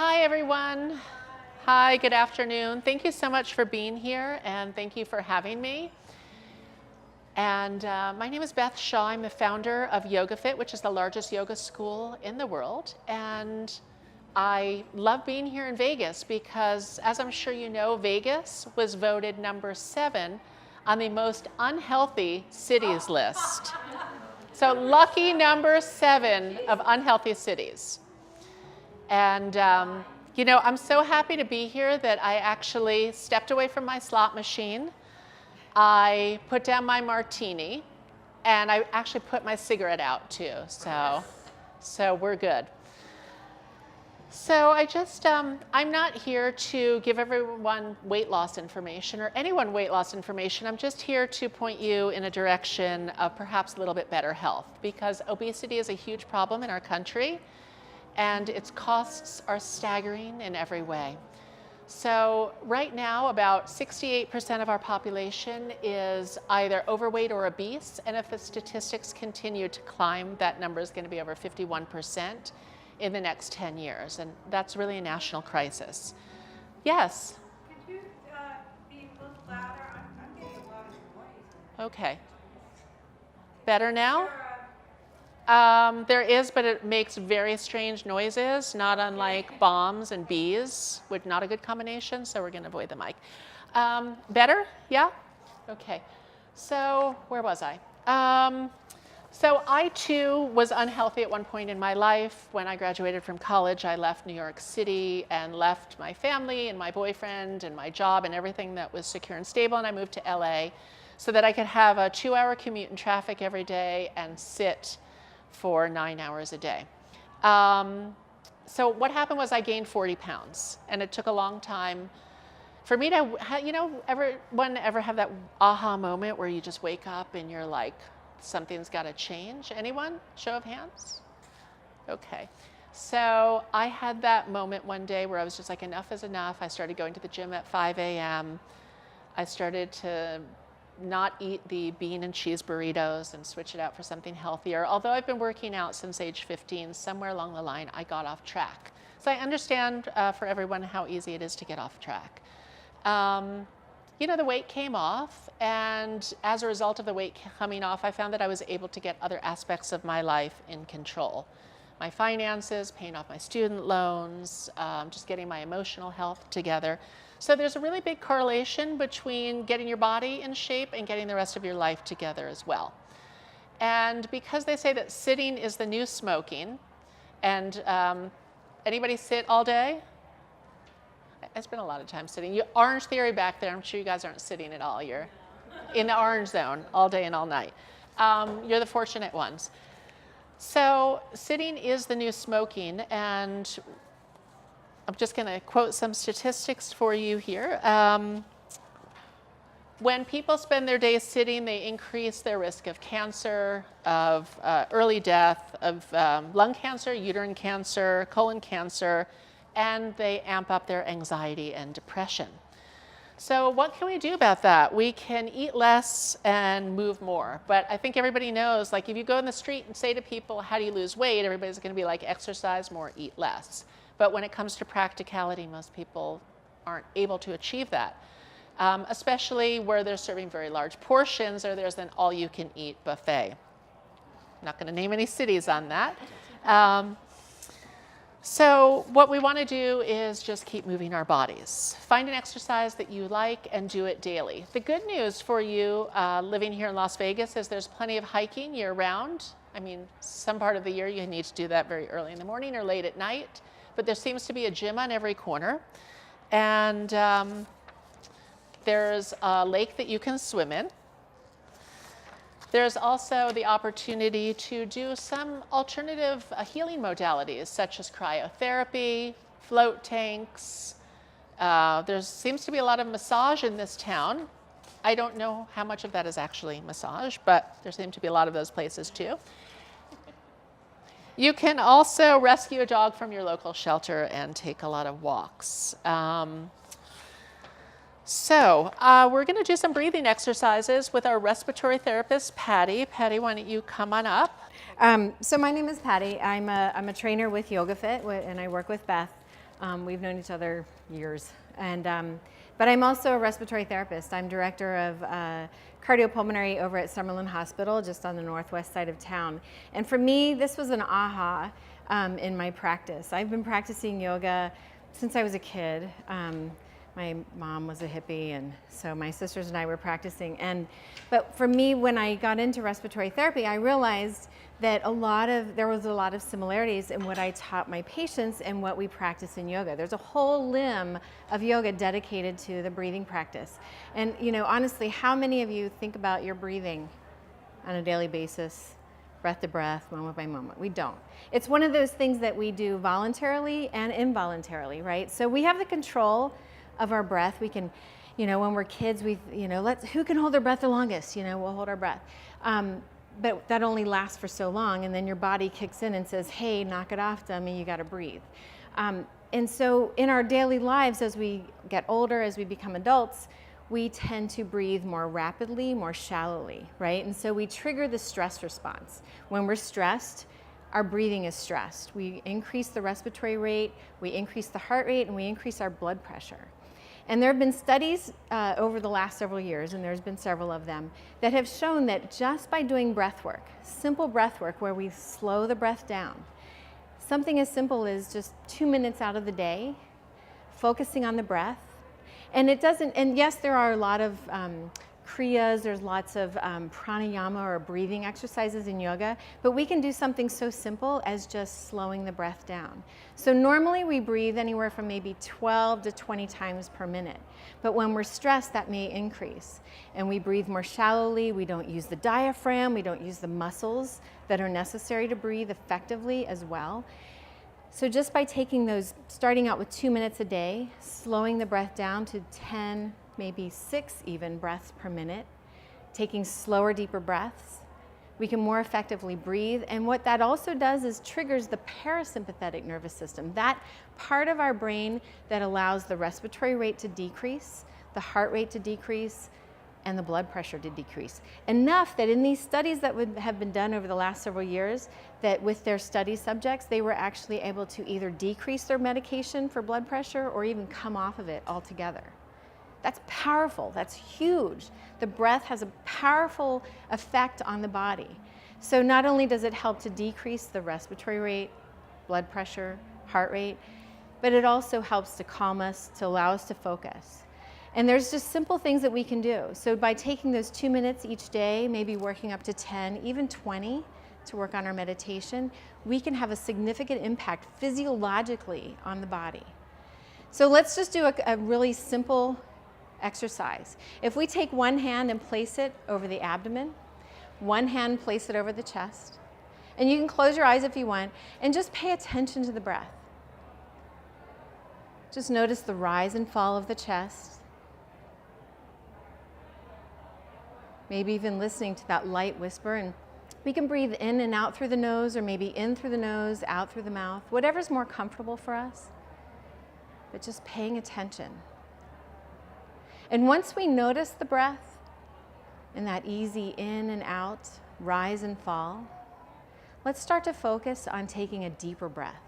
Hi, everyone. Hi, good afternoon. Thank you so much for being here, and thank you for having me. And my name is Beth Shaw. I'm the founder of YogaFit, which is the largest yoga school in the world. And I love being here in Vegas because, as I'm sure you know, Vegas was voted number 7 on the most unhealthy cities list. So lucky number 7 of unhealthy cities. And you know, I'm so happy to be here that I actually stepped away from my slot machine. I put down my martini, and I actually put my cigarette out too. So we're good. So I'm not here to give everyone weight loss information or anyone weight loss information. I'm just here to point you in a direction of perhaps a little bit better health, because obesity is a huge problem in our country, and its costs are staggering in every way. So right now, about 68% of our population is either overweight or obese, and if the statistics continue to climb, that number is going to be over 51% in the next 10 years, and that's really a national crisis. Yes? Could you be a little louder? I'm getting a lot of noise. Okay. Better now? There is, but it makes very strange noises, not unlike bombs and bees, which not a good combination, so we're going to avoid the mic. Better? Yeah? Okay. So where was I? So I, too, was unhealthy at one point in my life. When I graduated from college, I left New York City and left my family and my boyfriend and my job and everything that was secure and stable, and I moved to LA so that I could have a 2-hour commute in traffic every day and sit for 9 hours a day. So what happened was I gained 40 pounds, and it took a long time for me to, you know, everyone ever have that aha moment where you just wake up and you're like, something's got to change? Anyone? Show of hands? Okay. So I had that moment one day where I was just like, enough is enough. I started going to the gym at 5 a.m. I started to not eat the bean and cheese burritos and switch it out for something healthier. Although I've been working out since age 15, somewhere along the line I got off track. So I understand for everyone how easy it is to get off track. You know, the weight came off, and as a result of the weight coming off, I found that I was able to get other aspects of my life in control. My finances, paying off my student loans, just getting my emotional health together. So there's a really big correlation between getting your body in shape and getting the rest of your life together as well. And because they say that sitting is the new smoking, and anybody sit all day? I spent a lot of time sitting. Orange theory back there, I'm sure you guys aren't sitting at all. You're in the orange zone all day and all night. You're the fortunate ones. So sitting is the new smoking, and I'm just going to quote some statistics for you here. When people spend their days sitting, they increase their risk of cancer, of early death, of lung cancer, uterine cancer, colon cancer, and they amp up their anxiety and depression. So what can we do about that? We can eat less and move more. But I think everybody knows, like if you go in the street and say to people, how do you lose weight? Everybody's going to be like, exercise more, eat less. But when it comes to practicality, most people aren't able to achieve that, especially where they're serving very large portions or there's an all-you-can-eat buffet. I'm not going to name any cities on that. So what we want to do is just keep moving our bodies. Find an exercise that you like and do it daily. The good news for you living here in Las Vegas is there's plenty of hiking year-round. I mean, some part of the year you need to do that very early in the morning or late at night. But there seems to be a gym on every corner. And there's a lake that you can swim in. There's also the opportunity to do some alternative healing modalities, such as cryotherapy, float tanks. There seems to be a lot of massage in this town. I don't know how much of that is actually massage, but there seem to be a lot of those places too. You can also rescue a dog from your local shelter and take a lot of walks. So we're going to do some breathing exercises with our respiratory therapist, Patti. Patti, why don't you come on up? So my name is Patti. I'm a trainer with YogaFit, and I work with Beth. We've known each other years. But I'm also a respiratory therapist. I'm director of cardiopulmonary over at Summerlin Hospital, just on the northwest side of town. And for me, this was an aha in my practice. I've been practicing yoga since I was a kid. My mom was a hippie, and so my sisters and I were practicing. But for me, when I got into respiratory therapy, I realized that there was a lot of similarities in what I taught my patients and what we practice in yoga. There's a whole limb of yoga dedicated to the breathing practice. And honestly, how many of you think about your breathing on a daily basis, breath to breath, moment by moment? We don't. It's one of those things that we do voluntarily and involuntarily, right? So we have the control of our breath. We can, when we're kids, who can hold their breath the longest? We'll hold our breath. But that only lasts for so long, and then your body kicks in and says, hey, knock it off, dummy, you gotta breathe. And so in our daily lives, as we get older, as we become adults, we tend to breathe more rapidly, more shallowly, right? And so we trigger the stress response. When we're stressed, our breathing is stressed. We increase the respiratory rate, we increase the heart rate, and we increase our blood pressure. And there have been studies over the last several years, and there's been several of them, that have shown that just by doing breath work, simple breath work where we slow the breath down, something as simple as just 2 minutes out of the day, focusing on the breath. And yes, there are a lot of kriyas, there's lots of pranayama or breathing exercises in yoga, but we can do something so simple as just slowing the breath down. So normally we breathe anywhere from maybe 12 to 20 times per minute, but when we're stressed, that may increase. And we breathe more shallowly, we don't use the diaphragm, we don't use the muscles that are necessary to breathe effectively as well. So just by starting out with 2 minutes a day, slowing the breath down to 10, maybe 6 even breaths per minute, taking slower, deeper breaths, we can more effectively breathe. And what that also does is triggers the parasympathetic nervous system, that part of our brain that allows the respiratory rate to decrease, the heart rate to decrease, and the blood pressure to decrease. Enough that in these studies that have been done over the last several years, that with their study subjects, they were actually able to either decrease their medication for blood pressure or even come off of it altogether. That's powerful, that's huge. The breath has a powerful effect on the body. So not only does it help to decrease the respiratory rate, blood pressure, heart rate, but it also helps to calm us, to allow us to focus. And there's just simple things that we can do. So by taking those 2 minutes each day, maybe working up to 10, even 20 to work on our meditation, we can have a significant impact physiologically on the body. So let's just do a really simple exercise. If we take one hand and place it over the abdomen, one hand place it over the chest, and you can close your eyes if you want, and just pay attention to the breath. Just notice the rise and fall of the chest. Maybe even listening to that light whisper, and we can breathe in and out through the nose, or maybe in through the nose, out through the mouth, whatever's more comfortable for us, but just paying attention. And once we notice the breath and that easy in and out, rise and fall, let's start to focus on taking a deeper breath.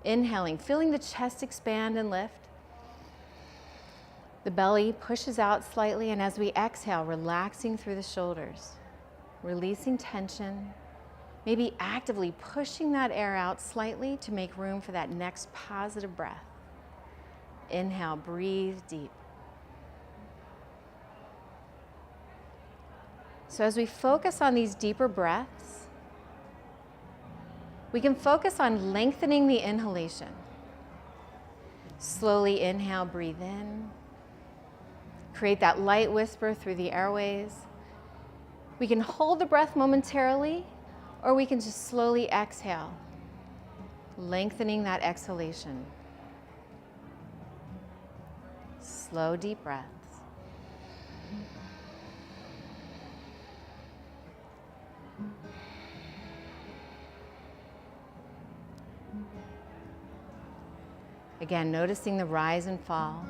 Inhaling, feeling the chest expand and lift. The belly pushes out slightly, and as we exhale, relaxing through the shoulders, releasing tension, maybe actively pushing that air out slightly to make room for that next positive breath. Inhale, breathe deep. So as we focus on these deeper breaths, we can focus on lengthening the inhalation. Slowly inhale, breathe in. Create that light whisper through the airways. We can hold the breath momentarily, or we can just slowly exhale, lengthening that exhalation. Slow, deep breaths. Again, noticing the rise and fall,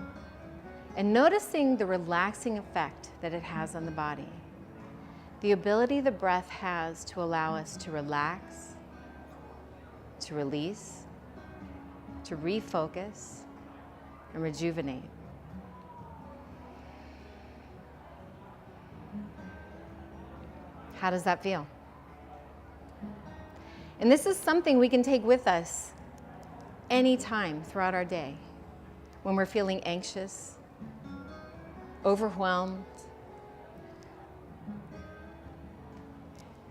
and noticing the relaxing effect that it has on the body. The ability the breath has to allow us to relax, to release, to refocus and rejuvenate. How does that feel? And this is something we can take with us anytime throughout our day when we're feeling anxious, overwhelmed,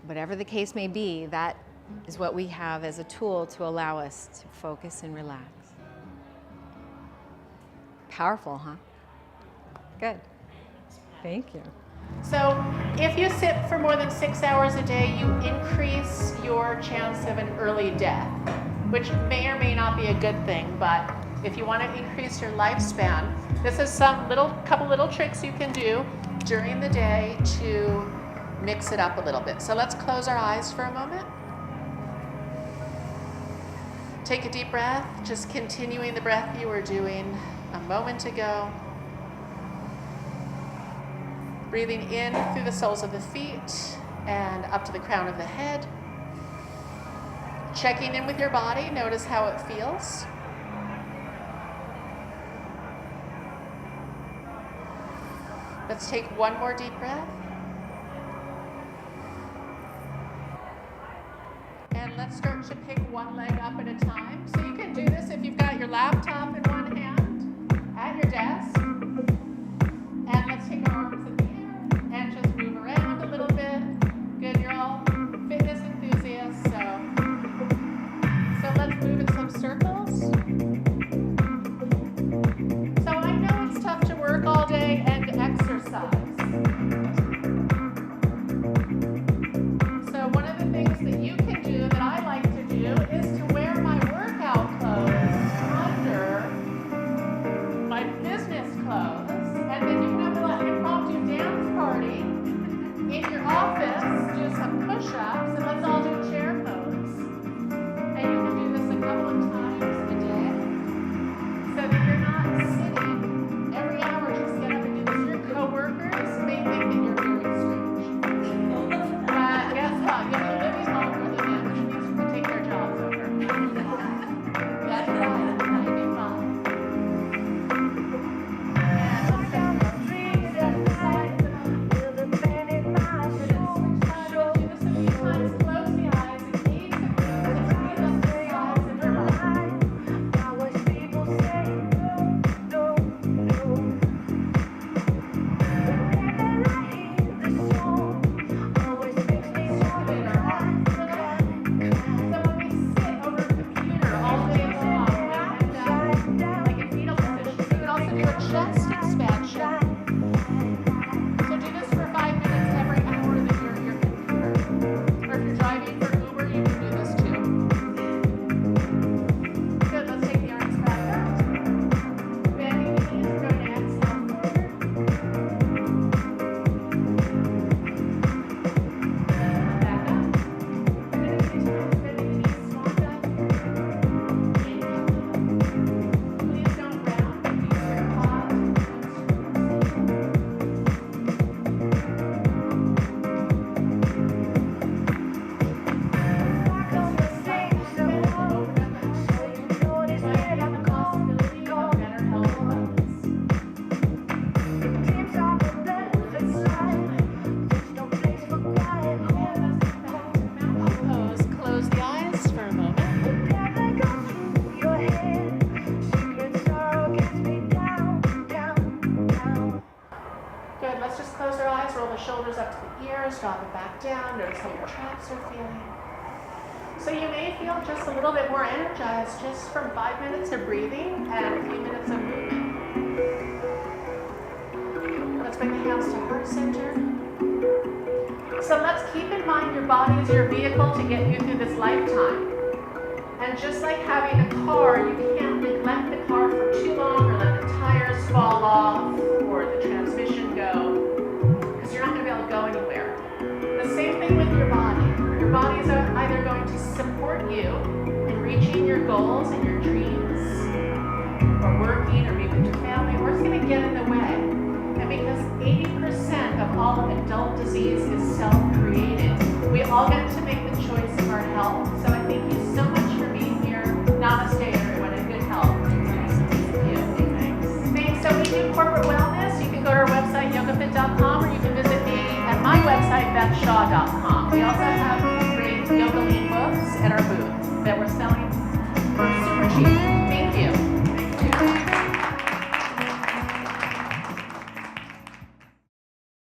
whatever the case may be. That is what we have as a tool to allow us to focus and relax. Powerful, huh? Good. Thank you. So if you sit for more than 6 hours a day, you increase your chance of an early death, which may or may not be a good thing, but if you want to increase your lifespan, this is some couple little tricks you can do during the day to mix it up a little bit. So let's close our eyes for a moment. Take a deep breath, just continuing the breath you were doing a moment ago. Breathing in through the soles of the feet and up to the crown of the head. Checking in with your body, notice how it feels. Let's take one more deep breath. And let's start to pick one leg up at a time. So you can do this if you've got your laptop in one hand at your desk. And let's take our arms in the air and just move around a little bit. Good, you're all fitness enthusiasts, so let's move in some circles. So I know it's tough to work all day and exercise. So one of the things that you can do, that I like to do, is to wear my workout clothes under my business clothes. And then you can have an impromptu dance party in your office, do some push-ups, and let's all do chair pose. And you can do this a couple of times a day so that you're not sitting every hour. Just get up and do this. Your coworkers may think that you're very strange. But guess what? You'll be living longer than them, which means you can take their jobs over. That's right. That'll be fun. Chest expansion. So do this for 5 minutes every hour that you're at your computer. Or if you're driving for Uber, you can do this too. Good, let's take the arms back up. Bending the knees, we're going to exhale forward. Back up. Good, bending the knees, small dive. Please don't round, but use your quads. Close the eyes for a moment. Good, let's just close our eyes, roll the shoulders up to the ears, drop it back down, notice how your traps are feeling. So you may feel just a little bit more energized just from 5 minutes of breathing and a few minutes of movement. Let's bring the hands to heart center. So let's keep in mind your body is your vehicle to get you through this lifetime. And just like having a car, you can't neglect the car for too long or let the tires fall off or the transmission go, because you're not going to be able to go anywhere. The same thing with your body. Your body is either going to support you in reaching your goals and your dreams, or working, or being with your family, or it's going to get in the way. And because 80% of all adult disease is self-created, we all get to make the choice of our health. So I thank you so much for being here. Namaste, everyone, and good health. do corporate wellness, you can go to our website, yogafit.com, or you can visit me at my website, bethshaw.com. We also have